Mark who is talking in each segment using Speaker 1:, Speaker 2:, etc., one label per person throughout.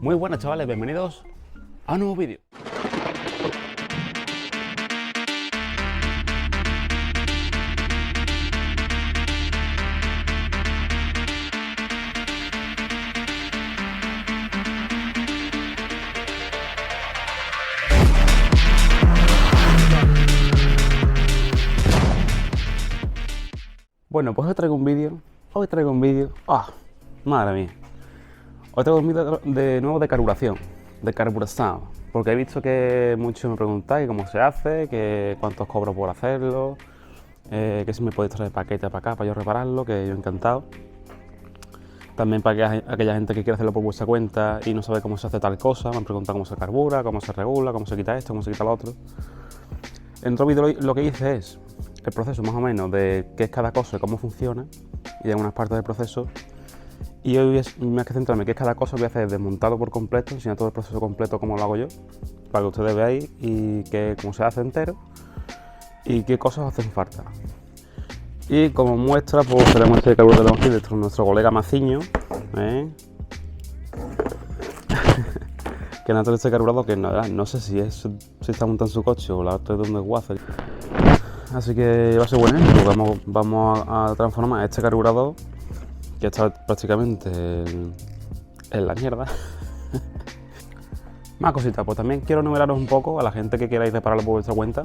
Speaker 1: Muy buenas chavales, bienvenidos a un nuevo vídeo. Bueno, pues hoy traigo un vídeo, madre mía. Hoy traigo un vídeo de nuevo de carburación, porque he visto que muchos me preguntáis cómo se hace, que cuántos cobro por hacerlo, que si me podéis traer paquete para acá para yo repararlo, que yo encantado. También para aquella gente que quiere hacerlo por vuestra cuenta y no sabe cómo se hace tal cosa, me han preguntado cómo se carbura, cómo se regula, cómo se quita esto, cómo se quita lo otro. En otro vídeo lo que hice es el proceso más o menos de qué es cada cosa y cómo funciona, y de algunas partes del proceso. Y hoy, más que centrarme en qué es cada cosa, voy a hacer desmontado por completo, enseñar todo el proceso completo como lo hago yo, para que ustedes veáis y cómo se hace entero y qué cosas hacen falta. Y como muestra, pues tenemos este carburador aquí de nuestro colega Maciño, que nota este carburador que no sé si está montando en su coche o la otra es donde es Wazer. Así que va a ser bueno, pues vamos a transformar este carburador, que está prácticamente en la mierda. Más cositas, pues también quiero enumeraros un poco a la gente que queráis repararlo por vuestra cuenta,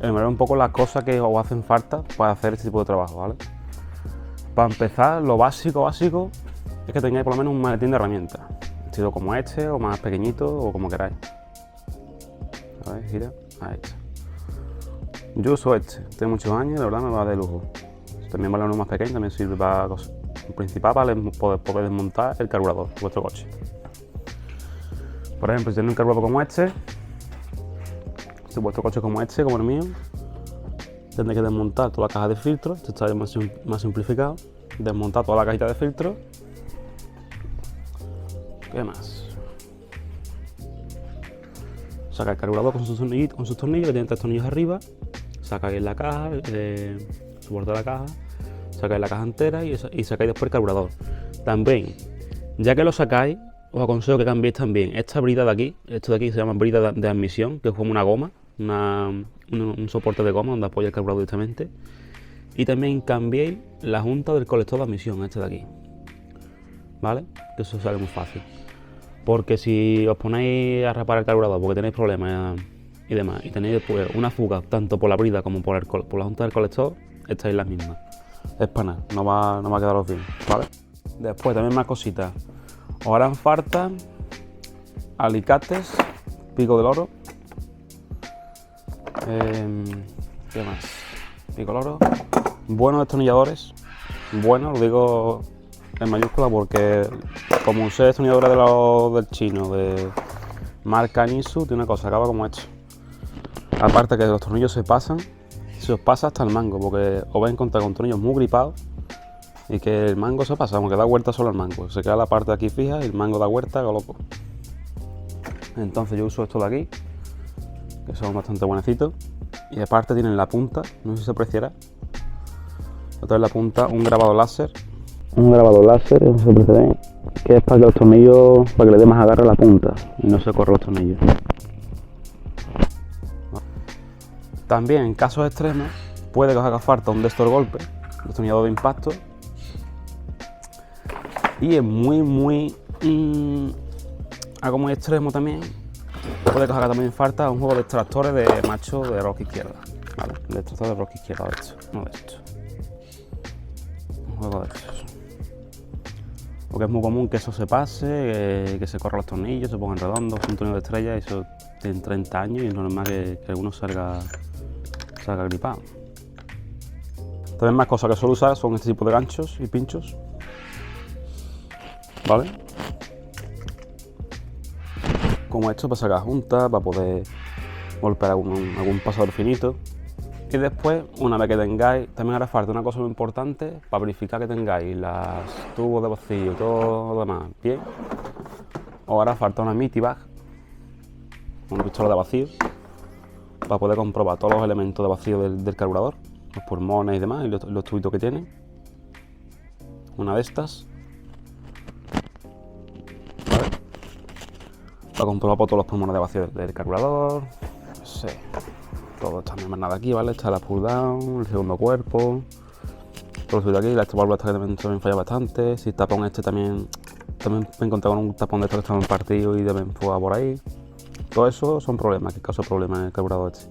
Speaker 1: enumerar un poco las cosas que os hacen falta para hacer este tipo de trabajo, ¿vale? Para empezar, lo básico es que tengáis por lo menos un maletín de herramientas, estilo como este o más pequeñito o como queráis. A ver, gira, ahí está. Yo uso tengo muchos años y la verdad me va de lujo. También vale uno más pequeño, también sirve para cosas. En principal para poder desmontar el carburador de vuestro coche. Por ejemplo, si tenéis un carburador como si vuestro coche es como como el mío, tendréis que desmontar toda la caja de filtro, esto está más simplificado, desmontar toda la cajita de filtro. ¿Qué más? Saca el carburador con sus tornillos, que tienen 3 tornillos arriba, sacáis la caja, su borde de la caja, sacáis la caja entera y sacáis después el carburador. También, ya que lo sacáis, os aconsejo que cambiéis también esta brida de aquí. Esto de aquí se llama brida de admisión, que es como una goma, un soporte de goma donde apoya el carburador directamente. Y también cambiéis la junta del colector de admisión, este de aquí, ¿vale? Que eso sale muy fácil. Porque si os ponéis a reparar el carburador porque tenéis problemas y demás, y tenéis después una fuga tanto por la brida como por la junta del colector, estáis las mismas. Es para nada, no va a quedaros bien, ¿vale? Después también más cositas. Os harán falta alicates, pico del oro. ¿Qué más? Pico del oro. Buenos destornilladores. Bueno, lo digo en mayúscula porque como usé destornilladores del chino, de marca Nisu, tiene una cosa, acaba como esto. Aparte que los tornillos se os pasa hasta el mango, porque os vais a encontrar con tornillos muy gripados y que el mango se pasa, aunque da vuelta solo el mango. Se queda la parte de aquí fija y el mango da vuelta, hago loco. Entonces yo uso esto de aquí, que son bastante buenecitos. Y aparte tienen la punta, no sé si se apreciará. Otra vez la punta, un grabado láser. Un grabado láser, no se aprecia, que es para que los tornillos, para que le dé más agarre a la punta y no se corran los tornillos. También en casos extremos puede que os haga falta un destorgolpe, un destornillador de impacto. Y es algo muy extremo también. Puede que os haga también falta un juego de extractores de macho de rosca izquierda, ¿vale? De extractores de rosca izquierda, de hecho, no de esto. Un juego de estos. Porque es muy común que eso se pase, que se corran los tornillos, se pongan redondos, un tornillo de estrella, y eso tiene 30 años y es normal que alguno salga gripado. También más cosas que suelo usar son este tipo de ganchos y pinchos, ¿vale? Como esto para sacar juntas, para poder golpear algún pasador finito. Y después, una vez que tengáis, también hará falta una cosa muy importante para verificar que tengáis los tubos de vacío y todo lo demás bien. Os hará falta una Mitibag, una pistola de vacío, para poder comprobar todos los elementos de vacío del carburador, los pulmones y demás, y los tubitos que tiene. Una de estas. ¿Vale? para comprobar por todos los pulmones de vacío del carburador. No sé, todo esta membrana de aquí, ¿vale? Está la pull down, el segundo cuerpo, todo lo de aquí, la esta válvula esta que también falla bastante. Si el tapón este también me encontré con un tapón de estos que estaba partido y también fue por ahí. Todo eso son problemas que causan problemas en el carburador este.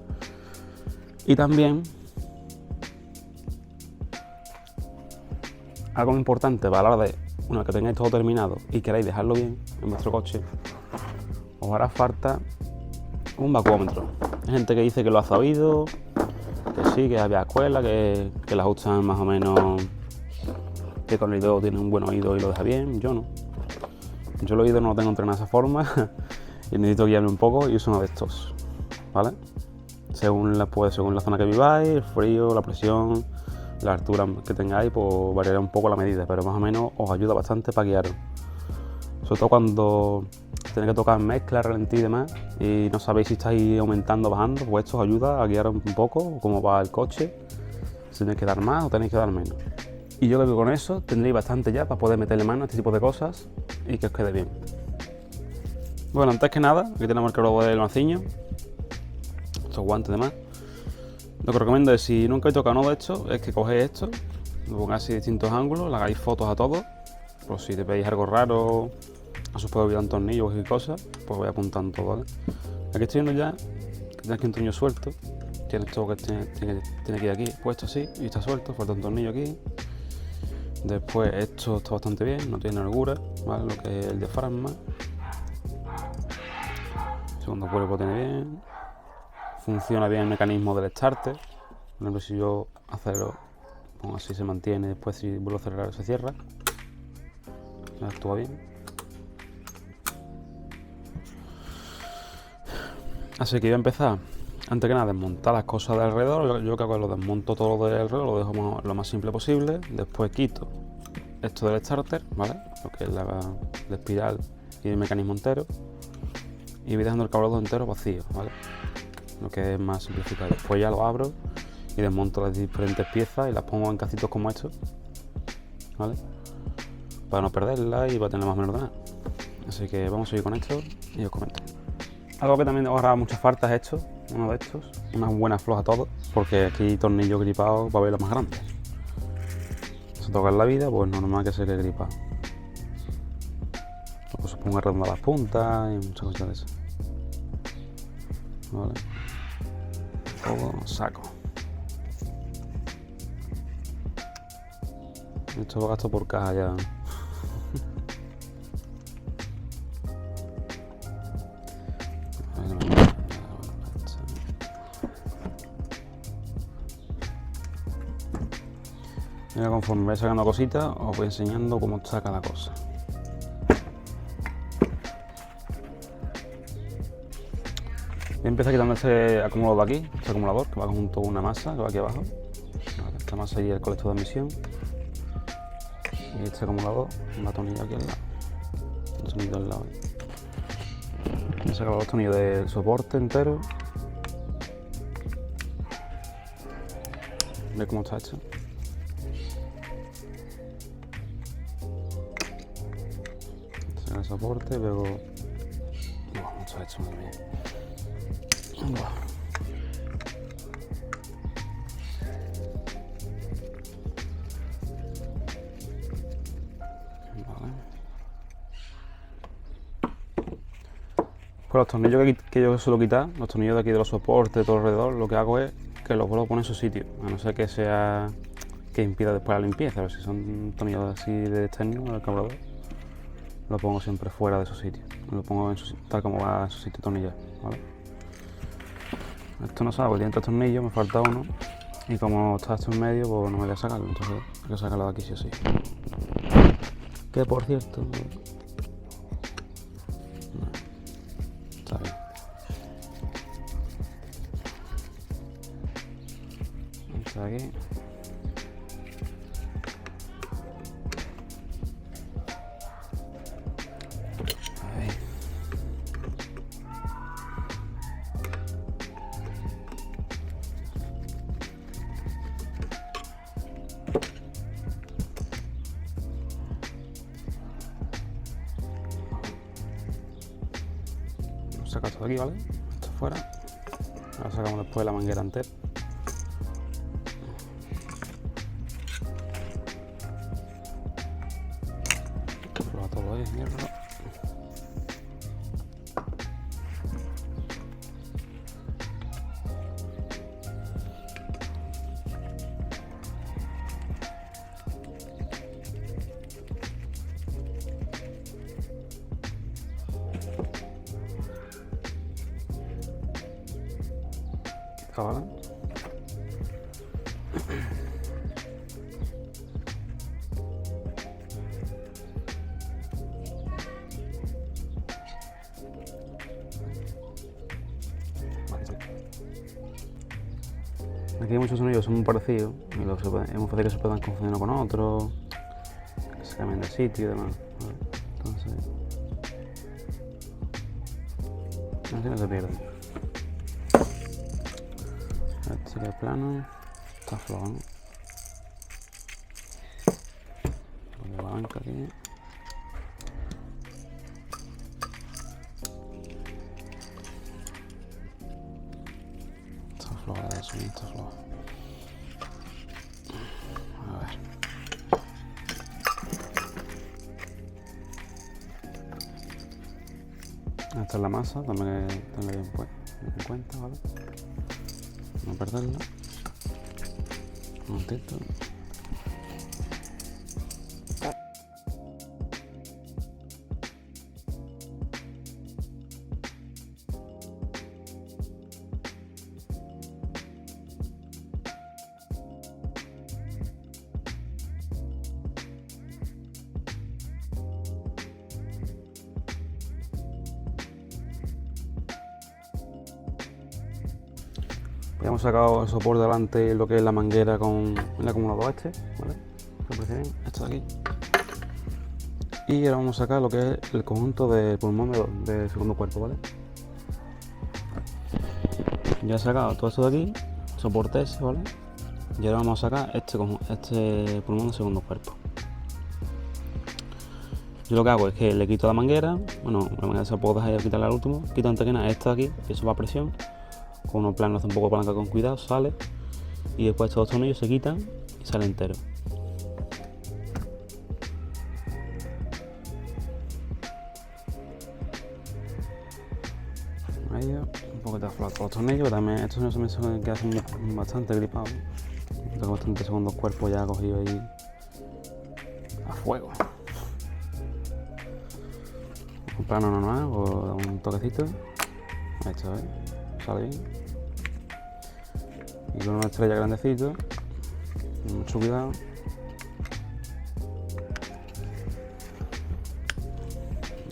Speaker 1: Y también algo importante para la hora de, una vez que tengáis todo terminado y queráis dejarlo bien en vuestro coche, os hará falta un vacuómetro. Hay gente que dice que lo ha sabido, que sí, que había escuelas, que la ajustan más o menos, que con el oído tiene un buen oído y lo deja bien. Yo no. Yo el oído no lo tengo entrenado de esa forma y necesito guiarme un poco y uso uno de estos, ¿vale? Según la zona que viváis, el frío, la presión, la altura que tengáis, pues variará un poco la medida, pero más o menos os ayuda bastante para guiaros. Sobre todo cuando tenéis que tocar mezcla, ralentí y demás, y no sabéis si estáis aumentando o bajando, pues esto os ayuda a guiaros un poco, cómo va el coche, si tenéis que dar más o tenéis que dar menos. Y yo creo que con eso tendréis bastante ya para poder meterle mano a este tipo de cosas y que os quede bien. Bueno, antes que nada, aquí tenemos el carburador del maciño, estos guantes y demás. Lo que os recomiendo es, si nunca habéis tocado uno de estos, es que cogéis esto, lo pongáis así de distintos ángulos, le hagáis fotos a todos, por si te veis algo raro, a sus puede olvidar un tornillo o cualquier cosa, pues voy apuntando todo, ¿vale? Aquí estoy viendo ya que tenéis aquí un tornillo suelto, tiene esto que tiene que ir aquí puesto así y está suelto, falta un tornillo aquí. Después esto está bastante bien, no tiene holgura, ¿vale? Lo que es el diafragma. El segundo cuerpo tiene bien. Funciona bien el mecanismo del starter. Por ejemplo, si yo acelero, pongo así, se mantiene, después si vuelvo a acelerar se cierra. Actúa bien. Así que voy a empezar, antes que nada, a desmontar las cosas de alrededor. Yo que hago, lo desmonto todo de alrededor, lo dejo lo más simple posible. Después quito esto del starter, ¿vale? Lo que es la espiral y el mecanismo entero. Y voy dejando el carburador entero vacío, ¿vale? Lo que es más simplificado. Después ya lo abro y desmonto las diferentes piezas y las pongo en cacitos como estos, ¿vale? Para no perderlas y para tener más o menos ordenado. Así que vamos a seguir con esto y os comento. Algo que también os hará mucha falta es esto, uno de estos, unas buenas flojas todos, porque aquí hay tornillos gripados para verlo más grande. Si toca en la vida, pues normal que se quede gripado. Luego se ponga redonda las puntas y muchas cosas de eso. Vale. Todo saco. Esto lo gasto por caja ya. Mira, conforme voy sacando cositas, os voy enseñando cómo está cada cosa. Voy a empezar quitando este acumulador de aquí, este acumulador que va junto con una masa que va aquí abajo. Vale, esta masa y el colector de admisión. Y este acumulador va tornillo aquí al lado. Un tornillo al lado. Voy a sacar los tornillos del soporte entero. ¿Veis cómo está hecho? Sacar el soporte, luego. No está hecho muy bien. Vale. Pues los tornillos que yo suelo quitar, los tornillos de aquí de los soportes, todo alrededor, lo que hago es que los vuelvo a poner en su sitio, a no ser que sea que impida después la limpieza. Pero si son tornillos así de externo del carburador, lo pongo siempre fuera de su sitio, lo pongo en su, tal como va en su sitio tornillar, ¿vale? Esto no sabe, porque tiene 3 tornillos, me falta uno, y como está esto en medio, pues no me voy a sacarlo, entonces hay que sacarlo de aquí sí o sí. Que por cierto, no, está bien. Está aquí. Ahí. sacar esto de aquí, ¿vale? Esto fuera. Ahora sacamos después la manguera entera. Que prueba todo ahí, mierda. ¿Vale? Aquí hay muchos sonidos, son muy parecidos y es muy fácil que se puedan confundir uno con otro, que se cambien de sitio y demás, ¿vale? Entonces, así no se pierde. Este que es plano, está flojo, ¿no? Pongo la banca aquí. Está flojo de eso, está flojo. A ver. Esta es la masa, también tengo bien en cuenta, ¿vale? No perderla. Un momentito. Ya hemos sacado eso por delante, lo que es la manguera con el acumulador este, ¿vale? ¿Me parece bien? Esto de aquí. Y ahora vamos a sacar lo que es el conjunto de pulmón de segundo cuerpo, ¿vale? Ya he sacado todo esto de aquí, soporte ese, ¿vale? Y ahora vamos a sacar este pulmón de segundo cuerpo. Yo lo que hago es que le quito la manguera, bueno, la manguera se puede dejar quitarla al último, quito antes que nada esta de aquí, que eso va a presión. Con unos planos hace un poco de palanca con cuidado, sale y después estos dos tornillos se quitan y sale entero. Ahí un poco de aflojar los tornillos, también estos no se me son que hacen bastante gripados. Tengo bastante segundos cuerpos ya cogido ahí a fuego. Un plano normal o un toquecito. Ahí está, ¿ves? Sale bien. Y con una estrella grandecito, mucho cuidado.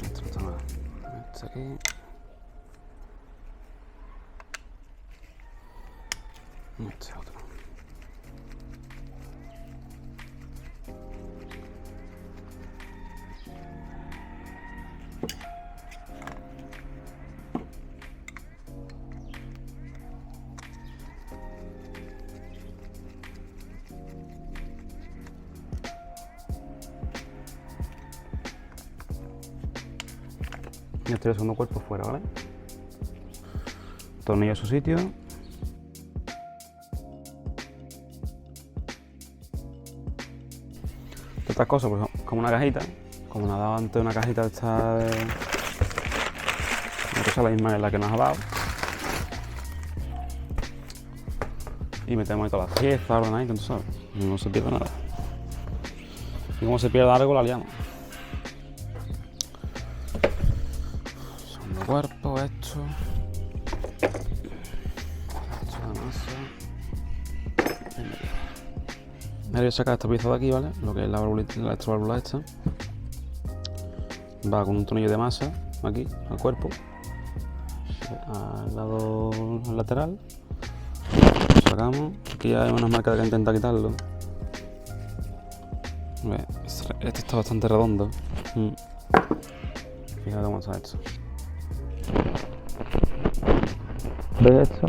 Speaker 1: Esto no está mal. Este aquí. Este otro. Y estoy el segundo cuerpo fuera, ¿vale? Tornillo a su sitio. Estas cosas, pues como una cajita, como nos ha dado antes una cajita esta de... Una cosa la misma en la que nos ha dado. Y metemos ahí todas las piezas, ordenaditas, tú sabes. No se pierde nada. Y como se pierde algo, la liamos. Segundo cuerpo, hecho. Hecho la masa. Ahora voy a sacar esta pieza de aquí, ¿vale? Lo que es la electroválvula esta. Va con un tornillo de masa aquí, al cuerpo. Al lado lateral. Lo sacamos. Aquí ya hay unas marcas que intenta quitarlo. Este está bastante redondo. Fíjate cómo está hecho. ¿Ves esto?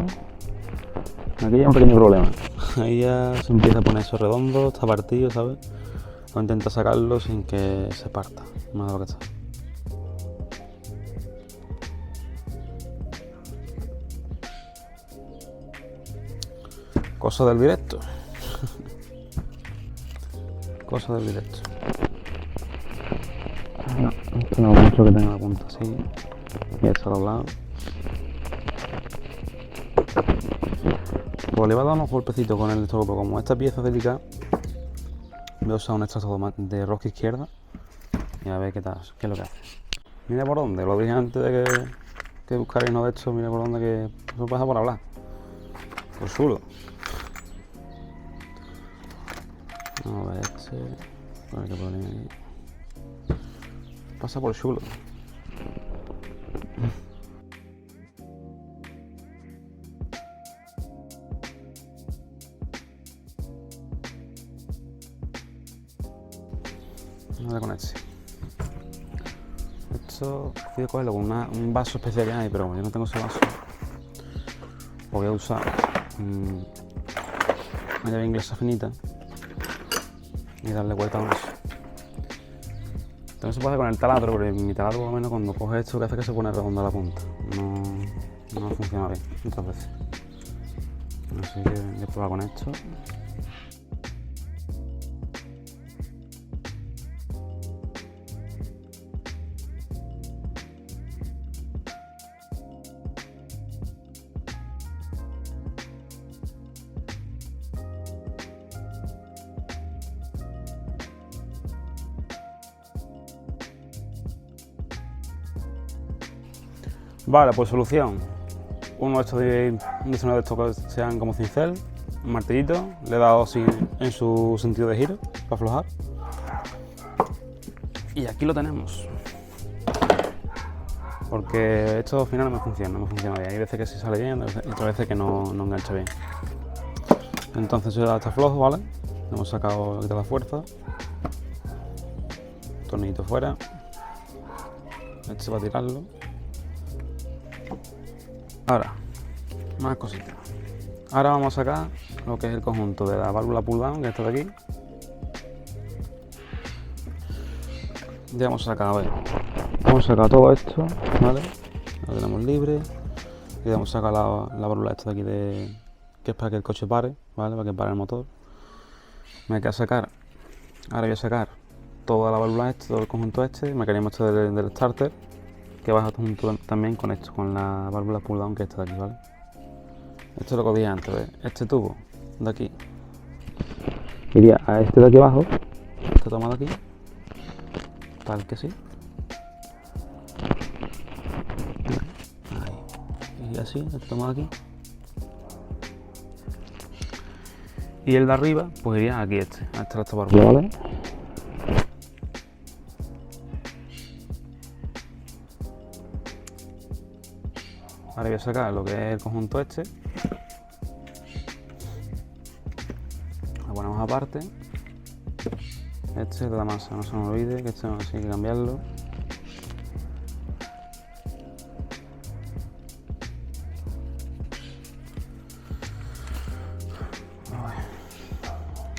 Speaker 1: Aquí hay un pequeño problema. Ahí ya se empieza a poner eso redondo, está partido, ¿sabes? Voy a intentar sacarlo sin que se parta, más de lo que está. Cosa del directo. Cosa del directo. No, esto no mucho que tenga la punta así. Y esto a los lados. Pues le va a dar unos golpecitos con el esto, pero como esta pieza es delicada, voy a usar un extracto de rosca izquierda y a ver qué tal, qué es lo que hace. Mira por dónde, lo dije antes de que buscaréis uno de estos, mira por dónde que eso pasa por hablar. Por chulo. Vamos a ver este. A ver qué ponemos ahí. Pasa por chulo. Vamos a con este. Esto voy a cogerlo con un vaso especial que hay, pero como yo no tengo ese vaso, voy a usar una llave inglesa finita y darle vuelta a eso. También se puede hacer con el taladro, pero mi taladro por lo menos cuando coge esto que hace que se pone redonda la punta. No funciona bien muchas veces. Así que voy a probar con esto. Vale, pues solución. Uno de estos de estos que sean como cincel, un martillito, le he dado así en su sentido de giro para aflojar. Y aquí lo tenemos. Porque esto al final no me funciona bien. Hay veces que sí sale bien y otras veces que no engancha bien. Entonces ya está flojo, ¿vale? Hemos sacado de la fuerza. Tornillito fuera. Este se va a tirarlo. Ahora, más cositas. Ahora vamos a sacar lo que es el conjunto de la válvula pull down, que está de aquí. Ya hemos sacado, a ver. Hemos sacado todo esto, ¿vale? Lo tenemos libre. Y vamos a sacar la válvula esta de aquí, que es para que el coche pare, ¿vale? Para que pare el motor. Me queda sacar, ahora voy a sacar toda la válvula esta, todo el conjunto este, el mecanismo este del starter, que va junto también con esto, con la válvula pull down que está de aquí, ¿vale? Esto es lo que os dije antes, ¿ves? Este tubo de aquí iría a este de aquí abajo, este toma de aquí, tal que sí. Ahí. Y así, este toma de aquí. Y el de arriba, pues iría aquí a esta válvula, ¿vale? Ahora voy a sacar lo que es el conjunto este. Lo ponemos aparte. Este de la masa, no se nos olvide que este así hay que cambiarlo.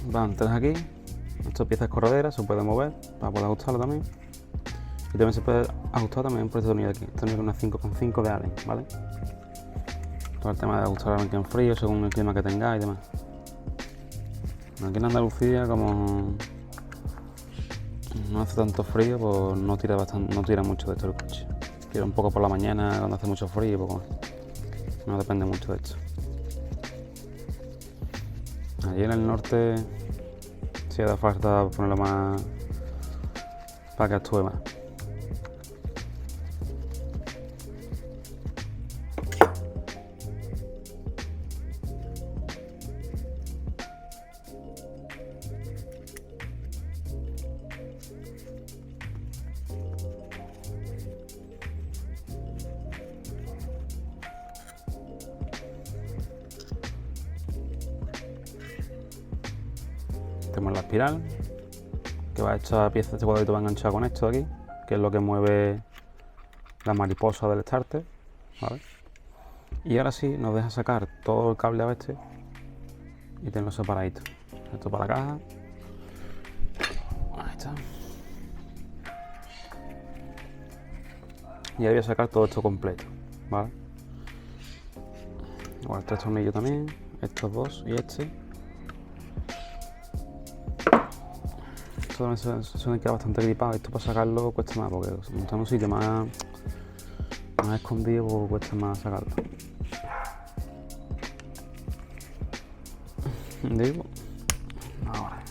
Speaker 1: Van tres aquí. Estas piezas correderas se pueden mover para poder ajustarlo también. Y también se puede ajustar también por este tornillo de aquí. Este tornillo es una 5,5 de Allen, ¿vale? Todo el tema de ajustar el arranque en frío según el clima que tengáis y demás. Aquí en Andalucía, como no hace tanto frío, pues no tira mucho de esto el coche. Tira un poco por la mañana cuando hace mucho frío y poco más. No depende mucho de esto. Allí en el norte sí hace falta ponerlo más para que actúe más. Tenemos la espiral, que va esta pieza, este cuadrito va enganchado con esto de aquí, que es lo que mueve la mariposa del starter, ¿vale? Y ahora sí nos deja sacar todo el cableado este y tenerlo separadito. Esto para la caja. Ahí está. Y ahí voy a sacar todo esto completo, ¿vale? Igual tres tornillos también. estos dos y este. Esto también suele quedar bastante gripado. Esto para sacarlo cuesta más, porque si está en un sitio más escondido, pues cuesta más sacarlo. Digo, ahora.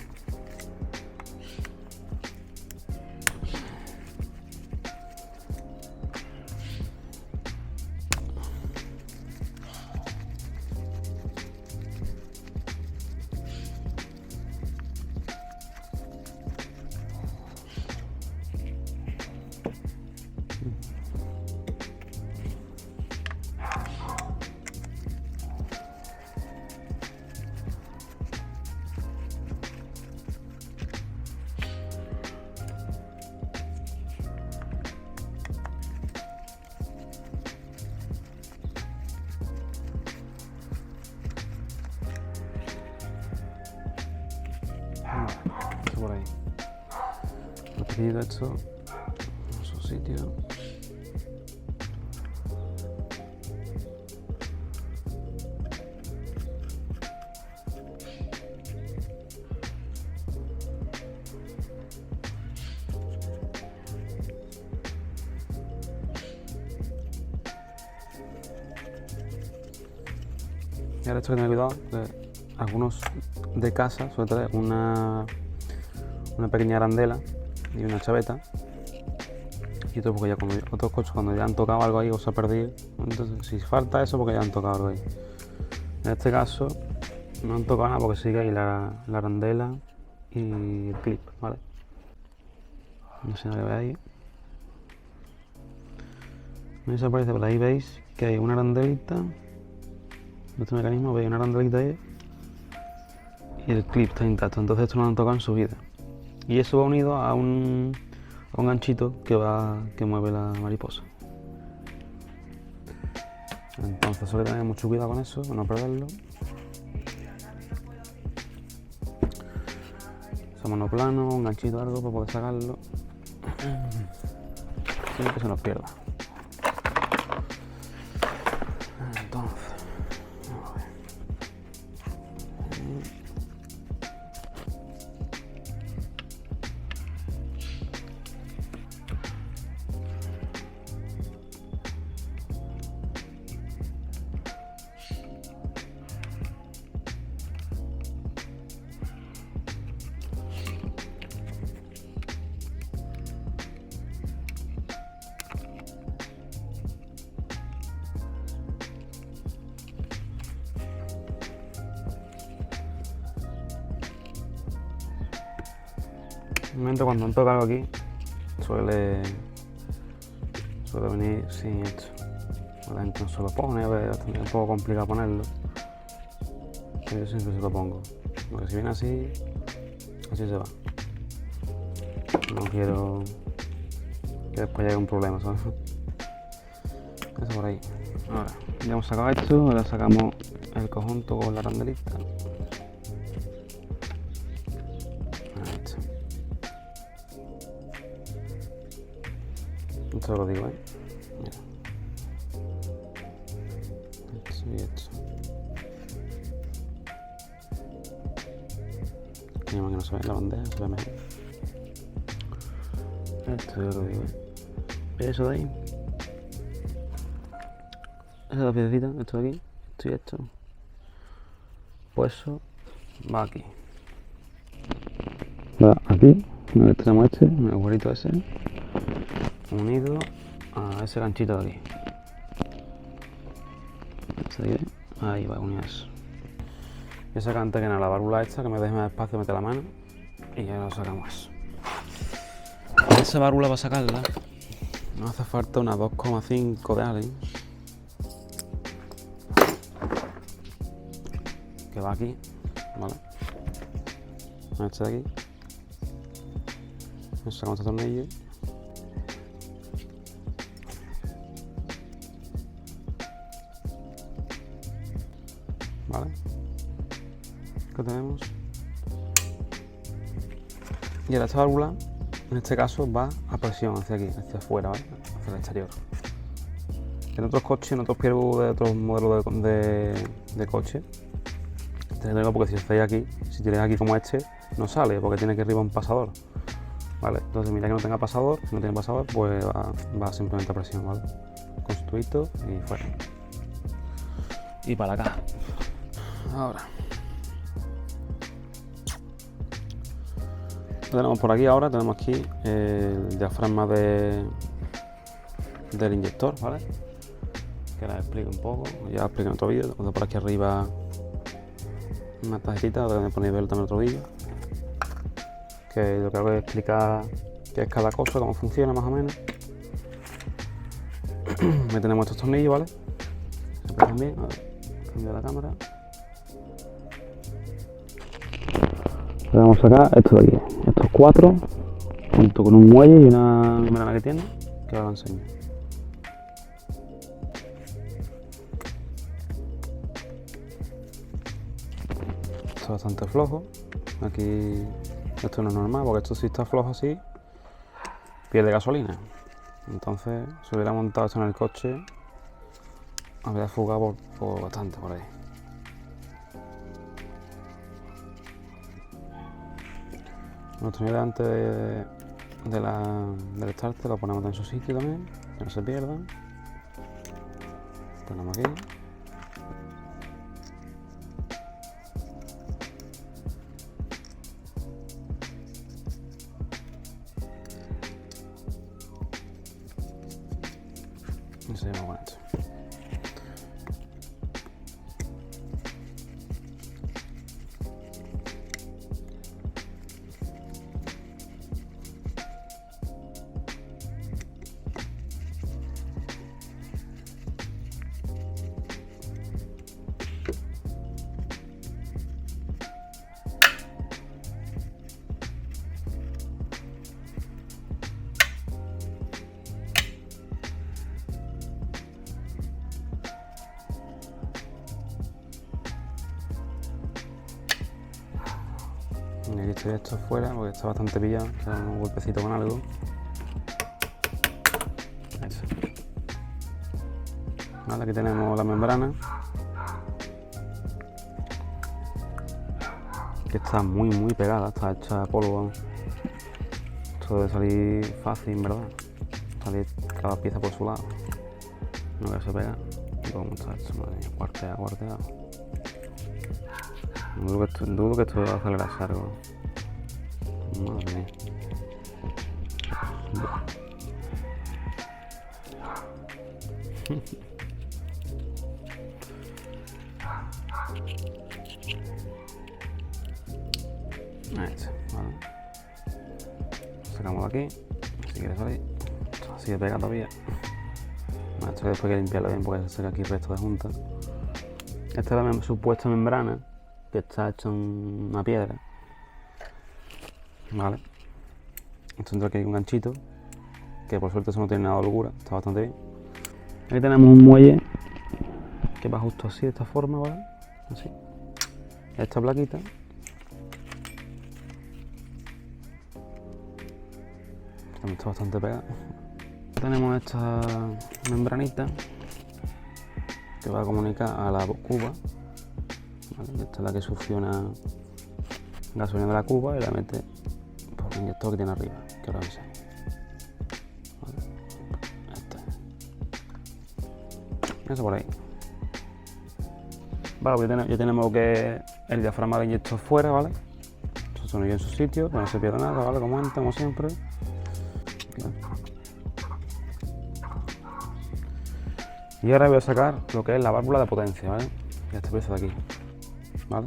Speaker 1: Esto por ahí. Lo pequeñito esto en su sitio. Y ahora esto hay que tener cuidado, que algunos de casa suelen tener una pequeña arandela y una chaveta, y otros porque otros coches cuando ya han tocado algo ahí o se ha perdido, entonces si falta eso porque ya han tocado algo ahí. En este caso no han tocado nada porque sigue ahí la arandela y el clip, ¿vale? No sé si lo veis. No se aparece, por ahí veis que hay una arandelita. Este mecanismo, veis una arandelita ahí y el clip está intacto, entonces esto no lo han tocado en su vida. Y eso va unido a un ganchito que mueve la mariposa. Entonces hay que tener mucho cuidado con eso, para no perderlo. Ese monoplano, un ganchito algo para poder sacarlo sin que se nos pierda. Entonces, normalmente cuando toca algo aquí suele venir sin esto. La gente no se lo pone, es un poco complicado ponerlo. Pero yo siempre se lo pongo. Porque si viene así se va. No quiero que después llegue un problema, ¿sabes? Eso por ahí. Ahora, ya hemos sacado esto, ahora sacamos el conjunto con la arandelita. Esto lo digo, mira. Esto y esto. Que no se ve en la bandeja, se ve mejor. Esto yo lo digo, Eso de ahí. Esa es la piececita, esto de aquí, esto y esto. Pues eso va aquí. Va aquí, tenemos el agujerito ese. Unido a ese ganchito de aquí. Ahí va, unido a eso. Y saca antes que nada la válvula esta, que me deje más espacio, mete la mano y ya lo sacamos eso. Esa válvula para sacarla nos hace falta una 2,5 de Allen, que va aquí, ¿vale? Este de aquí. Nos sacamos este tornillo. ¿Vale? ¿Qué tenemos? Y ahora esta válvula, en este caso, va a presión hacia aquí, hacia afuera, ¿vale? Hacia el exterior. En otros coches, en otros Pierrot de otros modelos de coche, Tengo porque si estáis aquí, si tienes aquí como este, no sale porque tiene que arriba un pasador. ¿Vale? Entonces mira que no tenga pasador, si no tiene pasador, pues va simplemente a presión, ¿vale? Con su tubito y fuera. Y para la caja. Ahora. Lo tenemos por aquí ahora, tenemos aquí el diafragma del inyector, ¿vale? Que la explico un poco, ya lo expliqué en otro vídeo. Tengo por aquí arriba una tarjetita donde ponéis ver también otro vídeo. Que lo que hago es explicar qué es cada cosa, cómo funciona más o menos. Ahí tenemos estos tornillos, ¿vale? Se pegan bien, a ver, cambio la cámara. Le vamos a sacar esto de aquí, estos 4, junto con un muelle y una membrana que tiene, que ahora lo enseño. Esto es bastante flojo, aquí esto no es normal, porque esto si está flojo así, pierde gasolina. Entonces, si hubiera montado esto en el coche, habría fugado por bastante por ahí. Nuestro nivel antes del starter lo ponemos en su sitio también, que no se pierdan. Tenemos aquí. Y seguimos con esto. Y aquí estoy esto fuera porque está bastante pillado, que da un golpecito con algo. Eso. Vale, aquí tenemos la membrana, que está muy pegada, está hecha polvo. Esto debe salir fácil, en verdad. Salir cada pieza por su lado. No que se pega. Y cómo está esto, madre mía, cuarteado. Dudo que esto va a acelerar algo. Madre mía. Ahí está, vale. Sacamos de aquí, si quiere salir. Esto sigue pegado todavía. Bueno, esto después hay que limpiarlo bien porque se saca aquí el resto de junta. Esta es la supuesta membrana, que está hecha en una piedra. Vale. Esto entra aquí un ganchito, que por suerte eso no tiene nada de locura, está bastante bien. Aquí tenemos un muelle que va justo así, de esta forma, ¿vale? Así. Esta plaquita. También está bastante pegada. Tenemos esta membranita que va a comunicar a la cuba. ¿Vale? Esta es la que succiona gasolina de la cuba y la mete por el inyector que tiene arriba, que ahora veis. ¿Vale? Eso por ahí. Vale, pues ya tenemos que el diafragma del inyector fuera, ¿vale? Esto se en su sitio, que no se pierda nada, ¿vale? Como antes, como siempre. Y ahora voy a sacar lo que es la válvula de potencia, ¿vale? Y esta pieza de aquí, ¿vale?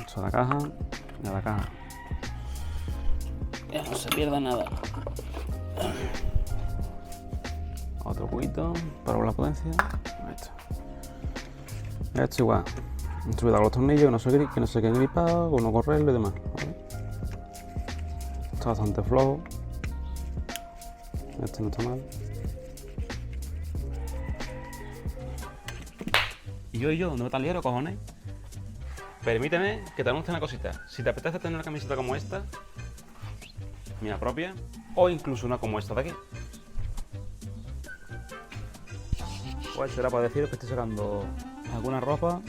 Speaker 1: Esto a la caja y a la caja. Ya no se pierda nada. Otro cubito para la potencia. Esto igual. Subida con los tornillos, que no se queden gripados, o no correrlo y demás, ¿vale? Está bastante flojo. Este no está mal. Y yo, ¿dónde me estás liero, cojones? Permíteme que te anuncie una cosita. Si te apetece tener una camiseta como esta, mía propia, o incluso una como esta de aquí, Pues será para deciros que estoy sacando alguna ropa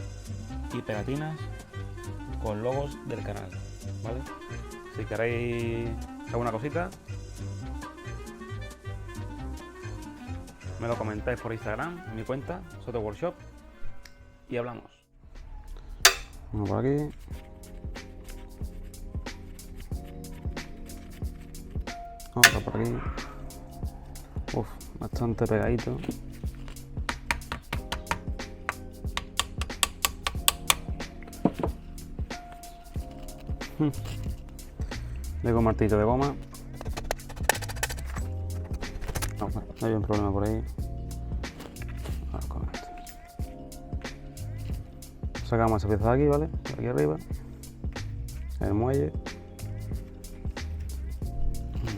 Speaker 1: y pegatinas con logos del canal, ¿vale? Si queréis alguna cosita, me lo comentáis por Instagram, en mi cuenta, Soto Workshop, y hablamos. Vamos por aquí. Otro por aquí. Uf, bastante pegadito. Dejo un martillo de goma. No, no hay un problema por ahí. Ahora con esto. Sacamos esa pieza de aquí, ¿vale? De aquí arriba. El muelle.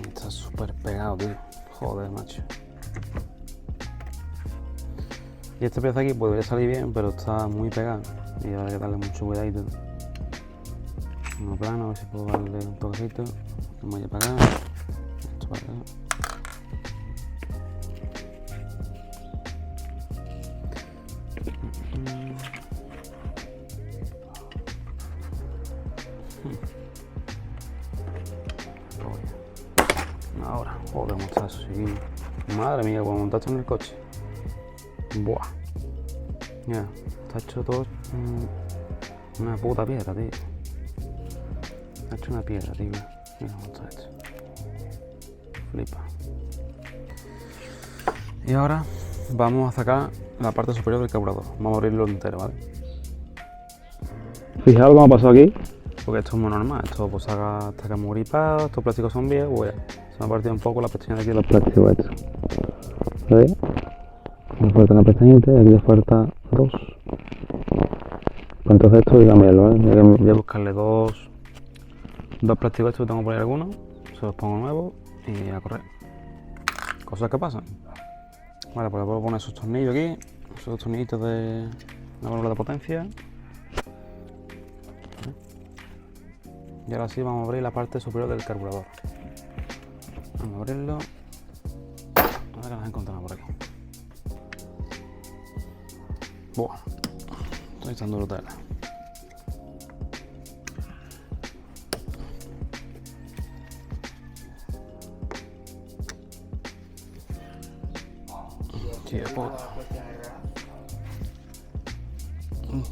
Speaker 1: Está súper pegado, tío. Joder, macho. Y esta pieza aquí podría salir bien, pero está muy pegada. Y habrá que darle mucho cuidadito. Uno plano, a ver si puedo darle un toquecito. El muelle para acá. Esto para acá. Ahora, joder, montazo, sí. Madre mía, cuando montaste en el coche. Buah. Mira, está hecho todo una puta piedra, tío. Está hecho una piedra, tío. Mira cómo está hecho. Flipa. Y ahora vamos a sacar la parte superior del carburador. Vamos a abrirlo entero, ¿vale? Fijaos lo que me ha pasado aquí. Porque esto es muy normal. Esto pues está muy gripado, estos plásticos son viejos, pues se me ha partido un poco la pestaña de aquí de los plásticos estos. ¿Veis? Me falta una pestañita y aquí le falta dos. Pues entonces esto voy a cambiarlo, ¿vale? Voy a buscarle dos plásticos estos que tengo por ahí algunos, se los pongo nuevos y a correr. Cosas que pasan. Vale, pues le puedo poner esos tornillos aquí, esos tornillitos de la válvula de potencia. Y ahora sí vamos a abrir la parte superior del carburador. Vamos a abrirlo. A ver qué nos encontramos por aquí. Buah, estoy echando brutal. Tío puta.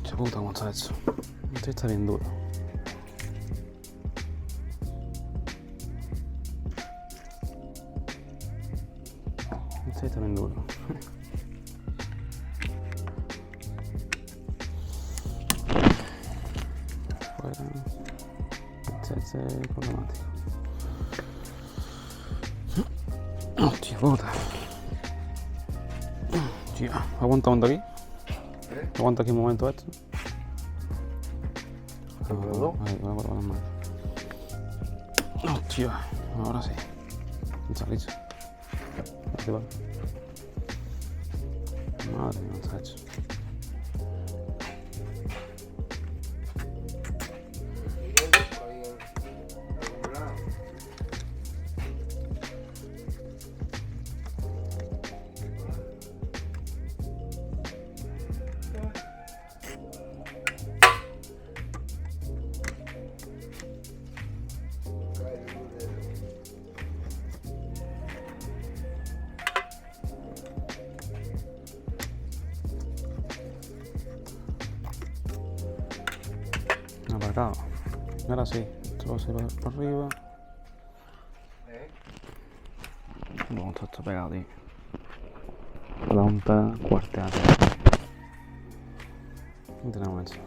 Speaker 1: Tío puta, cómo está hecho. Esto está bien duro. Esto está bien duro. Este es problemático. Hostia puta. Tío, aguanta un momento aquí. Aguanta aquí un momento esto. Ahí, voy a guardar las manos. Hostia, ahora sí. Está listo. Así va. Madre mía, está hecho. Aparcado. Ahora sí, esto va a ser por arriba. Bueno, esto está pegado, tío. La punta cuarteada. Y tenemos esto.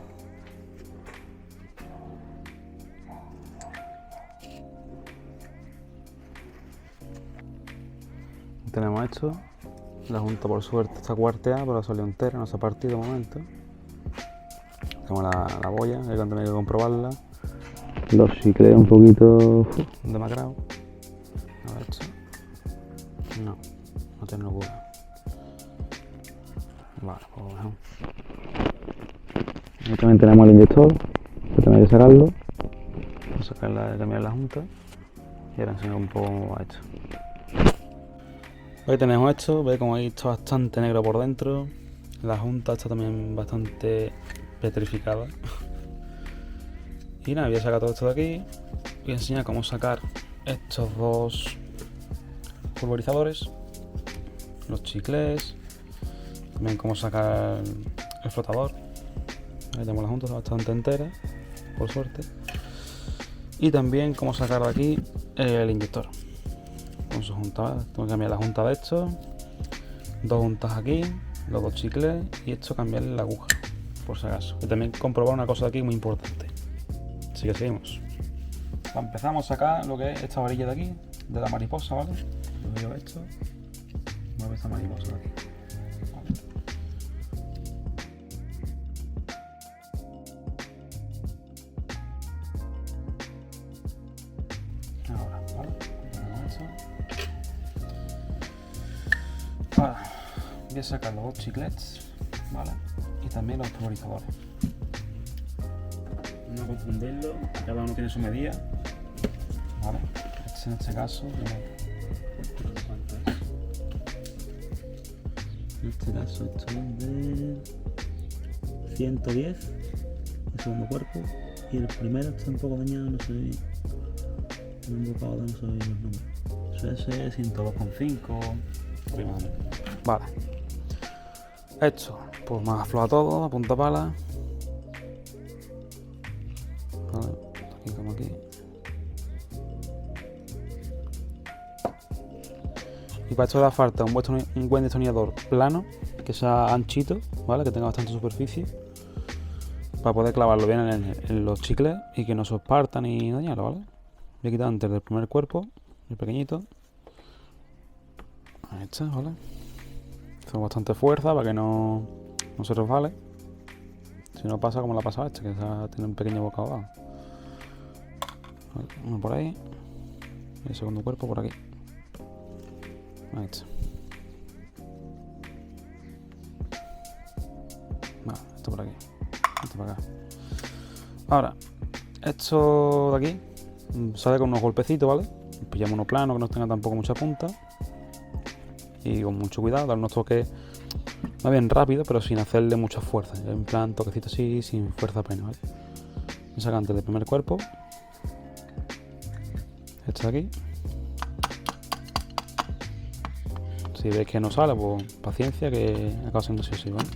Speaker 1: Tenemos esto. La junta por suerte está cuarteada, pero ha salido entera, no se ha partido de momento. Tenemos la boya, hay que tener que comprobarla. Los chicles un poquito demacrados. A ver esto. No tiene locura. Vale, pues mejor. Aquí también tenemos el inyector, que también hay que sacarlo. Vamos a sacarla de cambiar la junta. Y ahora enseño un poco cómo va esto. Aquí tenemos esto, veis como ahí está bastante negro por dentro. La junta está también bastante petrificada. Y nada, voy a sacar todo esto de aquí. Voy a enseñar cómo sacar estos dos pulverizadores, los chiclés, también cómo sacar el flotador. Ahí tenemos la junta, está bastante entera, por suerte. Y también cómo sacar de aquí el inyector con su junta. Tengo que cambiar la junta de esto, dos juntas aquí, los dos chicles, y esto cambiarle la aguja, por si acaso. Y también comprobar una cosa de aquí muy importante. Así que seguimos. Empezamos a sacar lo que es esta varilla de aquí, de la mariposa, ¿vale? Yo esto, mueve esta mariposa de aquí. Ahora, ¿vale? Tenemos esto. Ahora, voy a sacar los dos chiclets, ¿vale? Y también los pulverizadores. No confundirlo, cada uno tiene su medida, ¿vale? En este caso, en este caso esto es de 110, el segundo cuerpo, y el primero está un poco dañado, no sé bien. Un bocado de no sé bien los números. Eso es 102,5 aproximadamente. Vale. Esto, pues más afloja todo, a punta pala. Vale, aquí como aquí. Y para esto le falta un buen destornillador plano, que sea anchito, ¿vale? Que tenga bastante superficie, para poder clavarlo bien en los chicles y que no se os parta ni dañarlo, ¿vale? Voy a quitar antes del primer cuerpo, el pequeñito. Ahí está, ¿vale? Con bastante fuerza para que no se resbale. Si no pasa como la ha pasado este, que tiene un pequeño bocado abajo. Vale, uno por ahí. Y el segundo cuerpo por aquí. Ahí está. Vale, esto por aquí. Esto por acá. Ahora, esto de aquí sale con unos golpecitos, ¿vale? Pillamos uno plano, que no tenga tampoco mucha punta. Y con mucho cuidado, dar unos toques más bien rápido, pero sin hacerle mucha fuerza. En plan, toquecito así, sin fuerza apenas, ¿vale? Voy a sacar antes del primer cuerpo. Este de aquí. Si veis que no sale, pues paciencia, que acaba siendo así, ¿vale?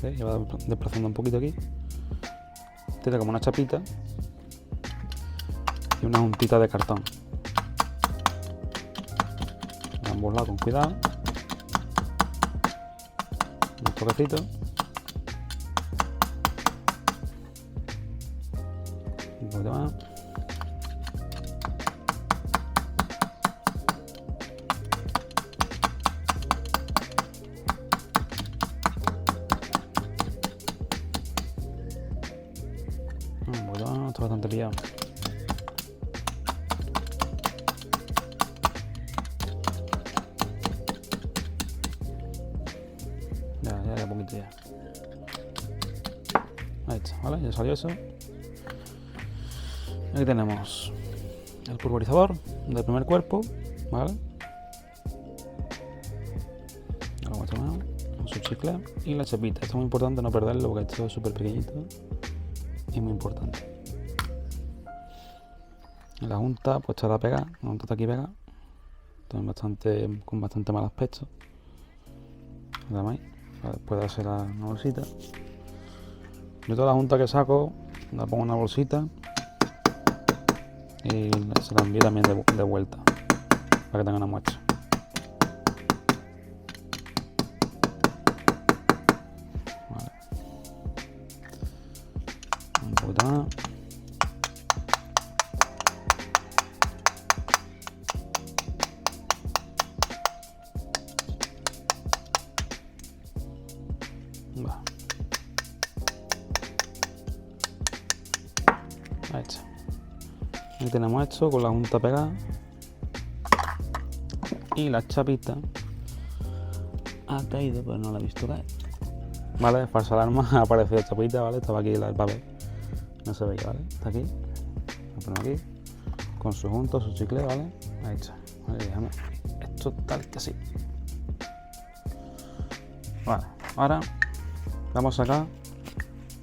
Speaker 1: ¿Veis? Ya va desplazando un poquito aquí. Tiene como una chapita y una juntita de cartón. A ambos lados con cuidado. Un toquecito. Un poquito más. Un poquito más, está bastante liado. Ya, poquito ya. Ahí está, ¿vale? Ya salió eso. Aquí tenemos el pulverizador del primer cuerpo, ¿vale? Lo hemos tomado con su chicle y la chapita. Esto es muy importante no perderlo porque esto es súper pequeñito y muy importante. La junta pues estará pegada, la junta está aquí pegada. Con bastante mal aspecto. ¿Veis? Después de hacer una bolsita. Yo toda la junta que saco la pongo en una bolsita y se la envío también de vuelta para que tenga una muestra. Vale. Un poquito más. Va. Ahí está. Ahí tenemos esto con la junta pegada y la chapita ha caído, pero no la he visto caer. Vale, falsa alarma, ha aparecido chapita, ¿vale? Estaba aquí el papel, no se veía, ¿vale? Está aquí, lo ponemos aquí. con su junto, su chicle, ¿vale? Ahí está. Vale, déjame esto tal que así. Vale, ahora vamos a sacar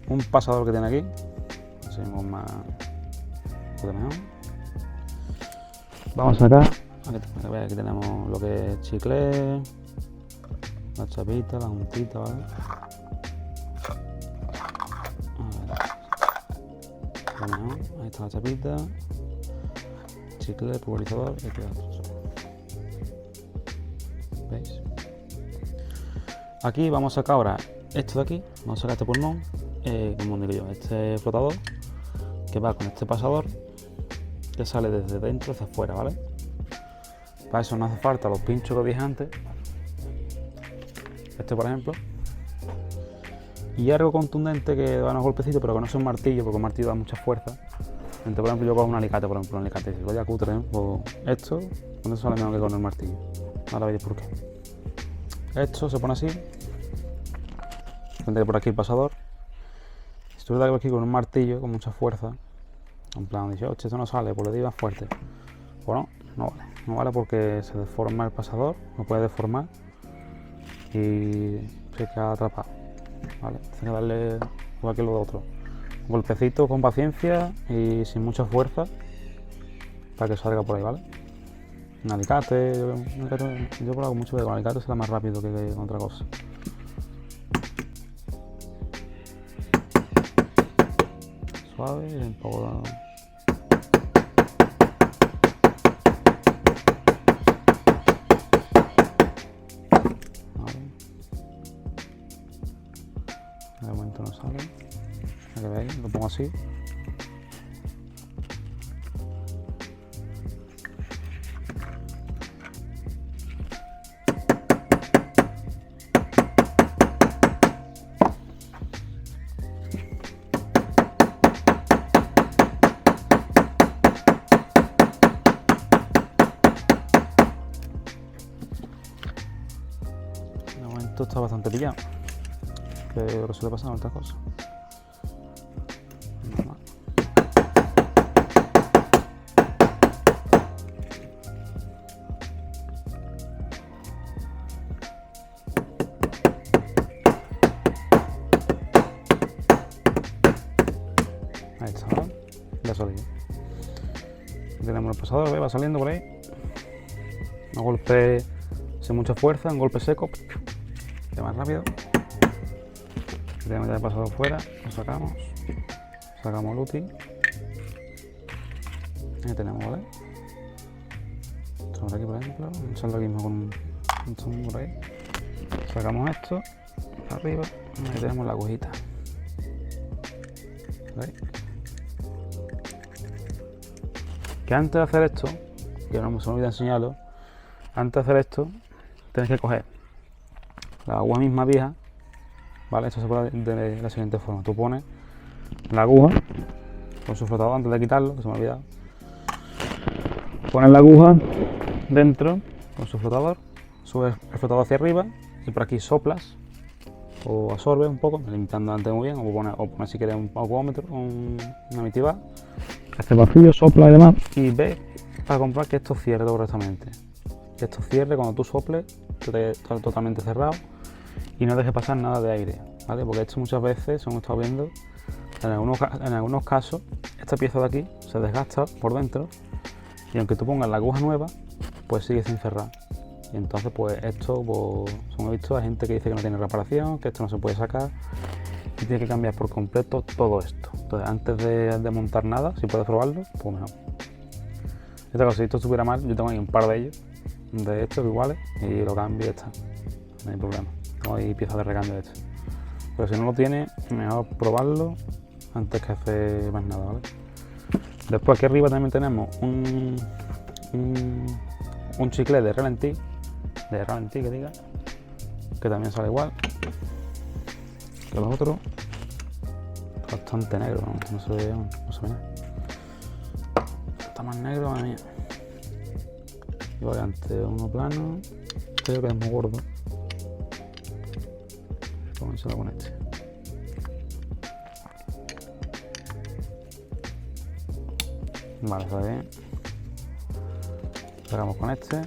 Speaker 1: un pasador que tiene aquí. Hacemos más un poco mejor. Vamos a sacar, aquí tenemos lo que es chicle, la chapita, la juntita, ¿vale? Ahí está la chapita, chicle, pulverizador y todo eso. ¿Veis? Aquí vamos a sacar ahora esto de aquí, vamos a sacar este pulmón, como digo yo, este flotador que va con este pasador que sale desde dentro hacia afuera, ¿vale? Para eso no hace falta los pinchos que dije antes, este por ejemplo, y algo contundente que da unos golpecitos, pero que no sea un martillo, porque un martillo da mucha fuerza. Entonces, por ejemplo, yo cojo un alicate, un alicate, si voy a cutre, pues esto, con eso sale menos que con el martillo. Ahora veis por qué. Esto se pone así, tendré por aquí el pasador. Si tú le das aquí con un martillo, con mucha fuerza, en plan, dice, oye, esto no sale, pues le digo más fuerte. Bueno, no vale. No vale porque se deforma el pasador, lo puede deformar y se queda atrapado. ¿Vale? Tienes que darle igual que lo de otro. Un golpecito con paciencia y sin mucha fuerza para que salga por ahí, ¿vale? Un alicate, yo por algo mucho de con alicate será más rápido que con otra cosa. Suave y un poco de... De momento no sale. Aquí veis, lo pongo así. De momento está bastante pillado, que es lo que suele pasar en otras cosas. Ahí está, ¿vale? Ya salió. Tenemos el pasador, va saliendo por ahí. Un golpe sin mucha fuerza, un golpe seco, que más rápido. Tenemos ya el pasador fuera, lo sacamos el útil. Ahí tenemos, ¿vale? Estamos aquí, por ejemplo, vamos a hacerlo aquí mismo con un zoom por ahí. Sacamos esto, arriba, ahí tenemos la agujita. ¿Veis? Que antes de hacer esto, que no se me olvida enseñarlo, antes de hacer esto, tienes que coger la aguja misma vieja, ¿vale? Esto se pone de la siguiente forma. Tú pones la aguja con su flotador antes de quitarlo, que se me ha olvidado. Pones la aguja dentro con su flotador, subes el flotador hacia arriba y por aquí soplas o absorbes un poco, limitando antes muy bien, o pones si quieres un aguómetro o una mitiba. Este vacío, sopla y demás, y ves para comprobar que esto cierre correctamente. Que esto cierre cuando tú soples, que esté totalmente cerrado y no deje pasar nada de aire, ¿vale? Porque esto muchas veces, como he estado viendo, en algunos casos, esta pieza de aquí se desgasta por dentro y aunque tú pongas la aguja nueva, pues sigue sin cerrar. Y entonces, pues esto, pues, como he visto, hay gente que dice que no tiene reparación, que esto no se puede sacar y tiene que cambiar por completo todo esto. Entonces, antes de montar nada, si puedes probarlo, pues mejor. En este caso, si esto estuviera mal, yo tengo ahí un par de ellos, de estos iguales, y lo cambio y ya está. No hay problema. Tengo ahí piezas de recambio de esto. Pero si no lo tiene, mejor probarlo antes que hacer más nada, ¿vale? Después aquí arriba también tenemos un chicle de ralentí, que diga, que también sale igual que los otros. Bastante negro, no se ve nada. Está más negro, madre mía. Y variante uno plano, creo que es muy gordo. Comenzamos con este. Vale, está bien. Pegamos con este.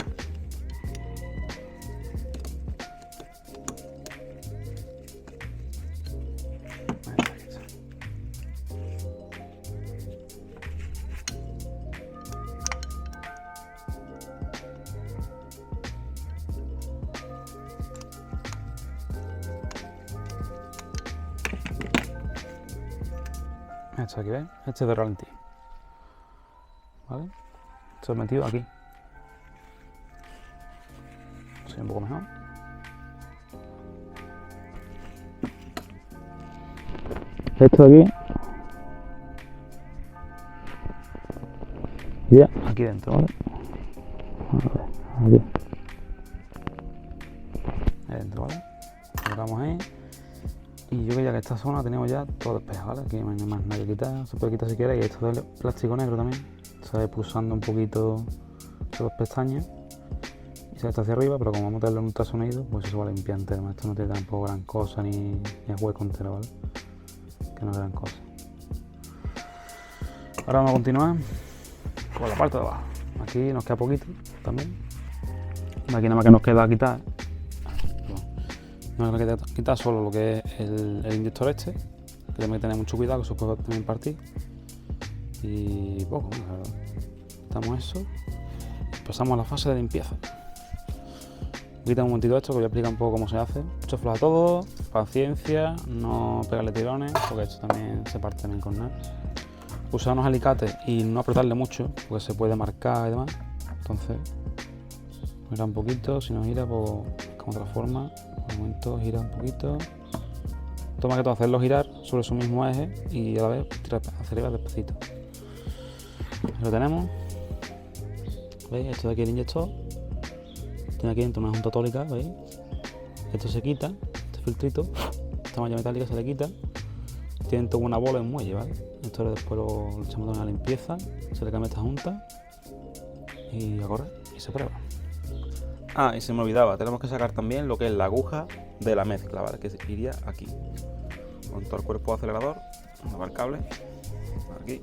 Speaker 1: Esto aquí, ¿ves? Este es de ralentí. ¿Vale? Esto es metido aquí. Así un poco mejor. Esto de aquí. Y ya, aquí dentro, ¿vale? Aquí. Ahí dentro, ¿vale? Colocamos ahí. Y yo creo que esta zona la tenemos ya todo despejada, ¿vale? Aquí no hay más nada que quitar, se puede quitar si queréis. Y esto es plástico negro también, se va pulsando un poquito las pestañas y se está hacia arriba, pero como vamos a darle un ultrasonido, pues eso va a limpiar entero. Esto no tiene tampoco gran cosa ni es hueco entero, ¿vale? Que no es gran cosa. Ahora vamos a continuar con la parte de abajo. Aquí nos queda poquito también. Aquí nada más que nos queda quitar. No hay que quitar solo lo que es el inyector este, que tenemos que tener mucho cuidado, que se puede también partir. Y poco, la verdad. Quitamos eso. Pasamos a la fase de limpieza. Quita un momentito esto, que voy a explicar un poco cómo se hace. Esto floja todo, paciencia, no pegarle tirones, porque esto también se parte también con nada. Usar unos alicates y no apretarle mucho, porque se puede marcar y demás. Entonces, gira un poquito, si no gira, pues como otra forma. De momento gira un poquito, toma que todo hacerlo girar sobre su mismo eje y a la vez tirar hacia arriba despacito. Lo tenemos, ¿veis? Esto de aquí el inyector, tiene aquí dentro una junta tólica, ¿veis? Esto se quita, este filtrito, esta malla metálica se le quita, tiene toda una bola en muelle, ¿vale? Esto después lo echamos a una limpieza, se le cambia esta junta y a correr y se prueba. Ah, y se me olvidaba, tenemos que sacar también lo que es la aguja de la mezcla, ¿vale? Que iría aquí. Con todo el cuerpo acelerador, el cable, aquí.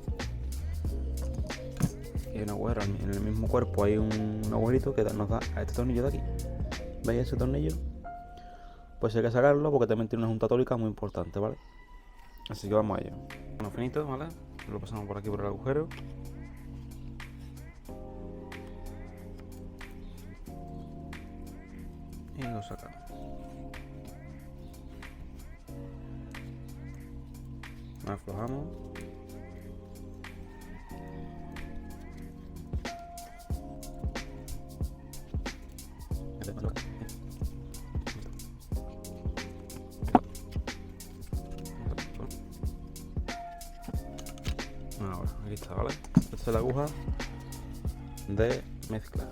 Speaker 1: Y un agujero, en el mismo cuerpo hay un agujerito que nos da a este tornillo de aquí. ¿Veis ese tornillo? Pues hay que sacarlo porque también tiene una junta tólica muy importante, ¿vale? Así que vamos a ello. Uno finito, ¿vale? Lo pasamos por aquí por el agujero. Y lo sacamos. Aflojamos. Ahora, aquí está, ¿vale? Esta es la aguja de mezcla.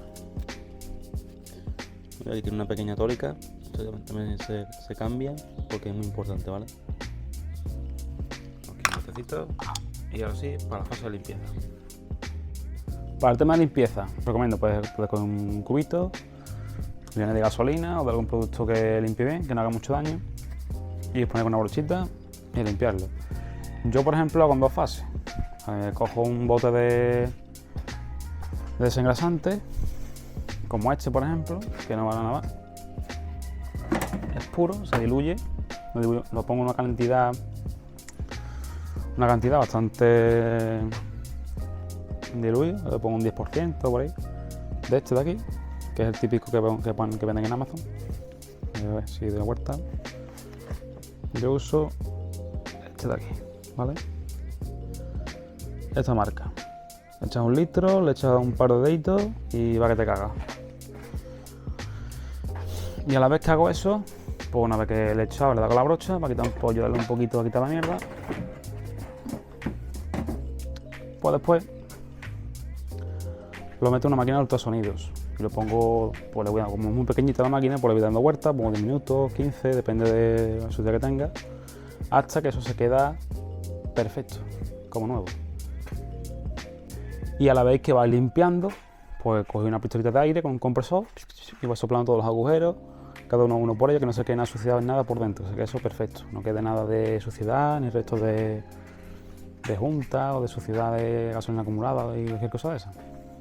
Speaker 1: Aquí tiene una pequeña tólica, esto también se cambia porque es muy importante, ¿vale? Aquí un botecito y ahora sí, para la fase de limpieza. Para el tema de limpieza, recomiendo pues con un cubito, viene de gasolina o de algún producto que limpie bien, que no haga mucho daño, y poner con una brochita y limpiarlo. Yo, por ejemplo, hago en dos fases. Cojo un bote de desengrasante, como este, por ejemplo, que no vale nada más. Es puro, se diluye, lo pongo una cantidad bastante diluido, le pongo un 10% por ahí, de este de aquí, que es el típico que venden en Amazon. A ver si de la vuelta. Yo uso este de aquí, ¿vale? Esta marca. Le echas un litro, le echas un par de deditos y va que te caga. Y a la vez que hago eso, pues una vez que le he echado, le he dado con la brocha para quitar un pollo, darle un poquito a quitar la mierda. Pues después lo meto en una máquina de ultrasonidos y lo pongo, pues le voy a, como es muy pequeñita la máquina, pues le voy dando vueltas, pongo 10 minutos, 15, depende de la suciedad que tenga, hasta que eso se queda perfecto, como nuevo. Y a la vez que va limpiando, pues cogí una pistolita de aire con un compresor y voy soplando todos los agujeros, cada uno por ello, que no se quede nada suciedad en nada por dentro, se quede eso perfecto, no quede nada de suciedad ni restos de junta o de suciedad de gasolina acumulada y cualquier cosa de esa,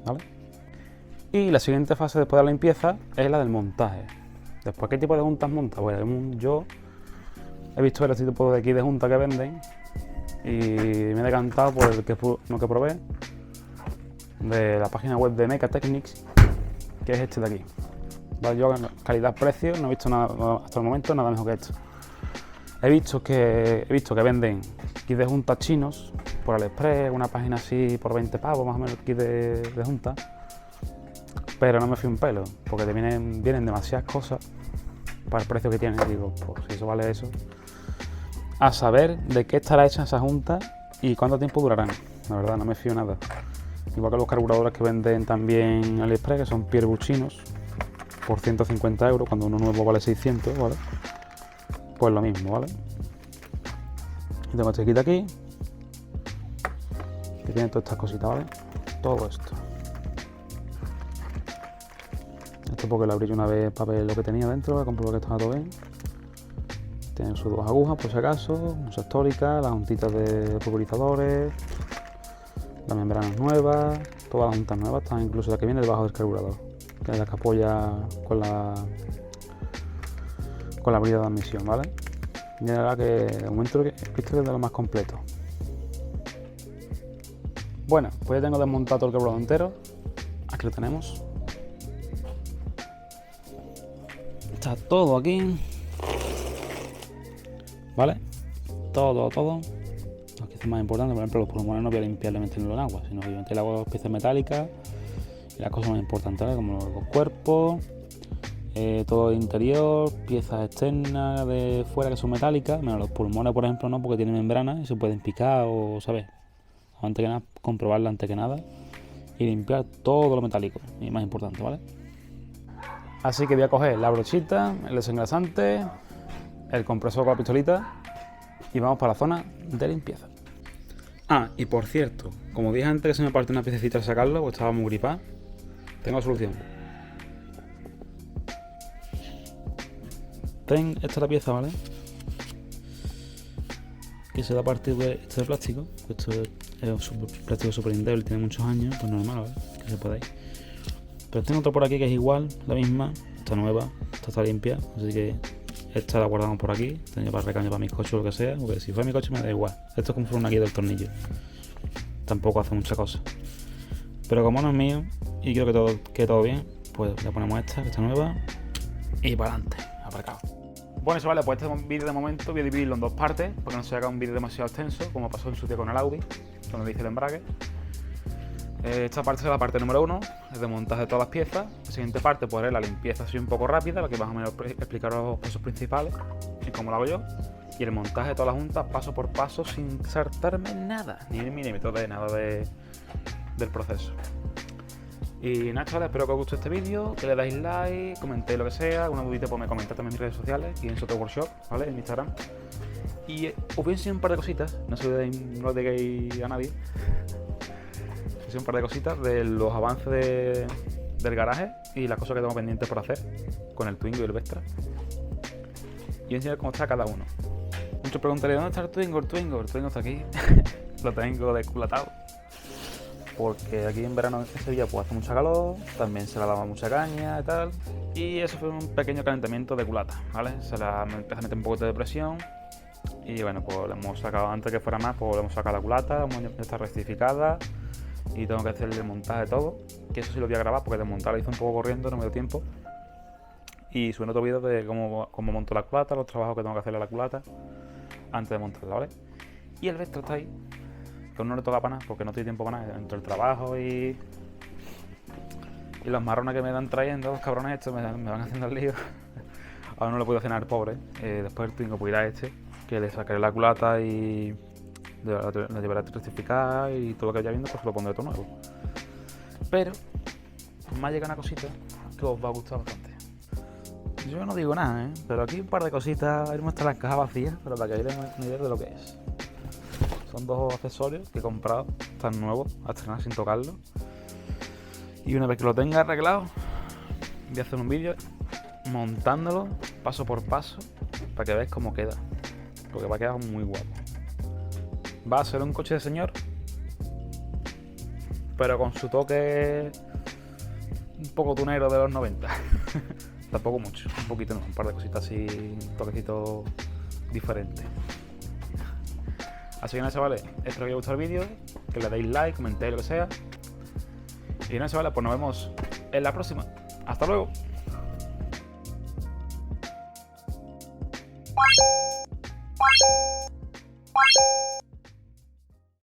Speaker 1: ¿vale? Y la siguiente fase después de la limpieza es la del montaje. Después, ¿qué tipo de juntas monta? Pues yo he visto el tipo de aquí de junta que venden y me he decantado por lo que probé de la página web de Mecha Technics, que es este de aquí. Vale, yo calidad-precio no he visto nada hasta el momento, nada mejor que esto. He visto que venden kits de juntas chinos por AliExpress, una página así por 20 pavos más o menos, kit de juntas. Pero no me fui un pelo, porque te vienen demasiadas cosas para el precio que tienen. Digo, pues si eso vale eso. A saber de qué estará hecha esa junta y cuánto tiempo durarán. La verdad, no me fío nada. Igual que los carburadores que venden también en AliExpress, que son Pierbus chinos, por 150 euros, cuando uno nuevo vale 600, ¿vale? Pues lo mismo, ¿vale? Y tengo este kit aquí, que tiene todas estas cositas, ¿vale? Todo esto. Esto porque lo abrí yo una vez para ver lo que tenía dentro, comprobar que estaba todo bien. Tiene sus dos agujas por si acaso, un sectórica, las juntitas de pulverizadores, las membranas nuevas, todas las juntas nuevas, están incluso la que viene debajo del carburador, que es la que apoya con la brida de admisión, ¿vale? Y la verdad que de momento esto es de lo más completo. Bueno, pues ya tengo desmontado todo el carburador entero. Aquí lo tenemos. Está todo aquí. ¿Vale? Todo. Aquí es más importante, por ejemplo, los pulmones no voy a limpiarle metiéndolo en agua, sino obviamente le hago las piezas metálicas y las cosas más importantes, ¿vale? Como los cuerpos, todo el interior, piezas externas de fuera que son metálicas, menos los pulmones, por ejemplo, no, porque tienen membranas y se pueden picar o, ¿sabes? Antes que nada, comprobarla antes que nada y limpiar todo lo metálico, y más importante, ¿vale? Así que voy a coger la brochita, el desengrasante, el compresor con la pistolita y vamos para la zona de limpieza. Ah, y por cierto, como dije antes que se me partió una piececita al sacarlo, pues estaba muy gripado, tengo solución. Esta es la pieza, ¿vale? Que se da a partir de este de plástico. Esto es un plástico súper endeble, tiene muchos años, pues normal, ¿vale? Que se podáis. Pero tengo otra por aquí que es igual, la misma, está nueva, esta está limpia, así que esta la guardamos por aquí, tenía para recambio para mis coches o lo que sea, porque si fuera mi coche me da igual. Esto es como si fuera una guía del tornillo, tampoco hace mucha cosa. Pero como no es mío y quiero que quede todo bien, pues le ponemos esta, que está nueva, y para adelante, aparcado. Bueno, eso vale, pues este vídeo de momento voy a dividirlo en dos partes, porque no se haga un vídeo demasiado extenso, como pasó en su día con el Audi, donde le hice el embrague. Esta parte es la parte número 1, es de montaje de todas las piezas. La siguiente parte pues es la limpieza así un poco rápida, la que más o menos explicaros los pasos principales y cómo lo hago yo. Y el montaje de todas las juntas paso por paso sin saltarme nada, ni un milímetro de nada del proceso. Y nada, chavales, espero que os guste este vídeo, que le dais like, comentéis lo que sea, alguna dudita pues me comentáis también en mis redes sociales y en Soto Workshop, ¿vale? En Instagram. Y os voy a enseñar un par de cositas, no lo digáis a nadie. Un par de cositas de los avances del garaje y las cosas que tengo pendientes por hacer con el Twingo y el Vectra. Y voy a enseñar cómo está cada uno. Muchos preguntarían, ¿dónde está el Twingo? El Twingo está aquí. Lo tengo desculatado. Porque aquí en verano en Sevilla pues hace mucha calor, también se le daba mucha caña y tal. Y eso fue un pequeño calentamiento de culata, ¿vale? Me empezó a meter un poco de presión. Y bueno, pues le hemos sacado, antes que fuera más, pues le hemos sacado la culata, ya está rectificada. Y tengo que hacer el desmontaje de todo, que eso sí lo voy a grabar porque desmontar lo hice un poco corriendo, no me dio tiempo. Y subí otro vídeo de cómo monto la culata, los trabajos que tengo que hacerle a la culata antes de montarla, ¿vale? Y el Vectra está ahí, que aún no le toca para nada porque no tiene tiempo para nada, entre el trabajo y los marrones que me dan trayendo, los cabrones estos me van haciendo el lío. Ahora no lo puedo cenar, pobre. Después el Twingo pues irá que le sacaré la culata y la llevaré a rectificar y todo lo que vaya viendo pues lo pondré todo nuevo. Pero me ha llegado una cosita que os va a gustar bastante. Yo no digo nada, pero aquí un par de cositas, ahí muestran las cajas vacías, pero para que veáis una idea de lo que es. Son dos accesorios que he comprado, están nuevos, a estrenar sin tocarlos. Y una vez que lo tenga arreglado, voy a hacer un vídeo montándolo paso por paso para que veáis cómo queda, porque va a quedar muy guapo. Va a ser un coche de señor, pero con su toque
Speaker 2: un poco tunero de los 90. Tampoco mucho, un poquito no, un par de cositas así, un toquecito diferente. Así que nada, chavales, espero que os haya gustado el vídeo, que le deis like, comentéis lo que sea. Y nada, chavales, pues nos vemos en la próxima. ¡Hasta luego!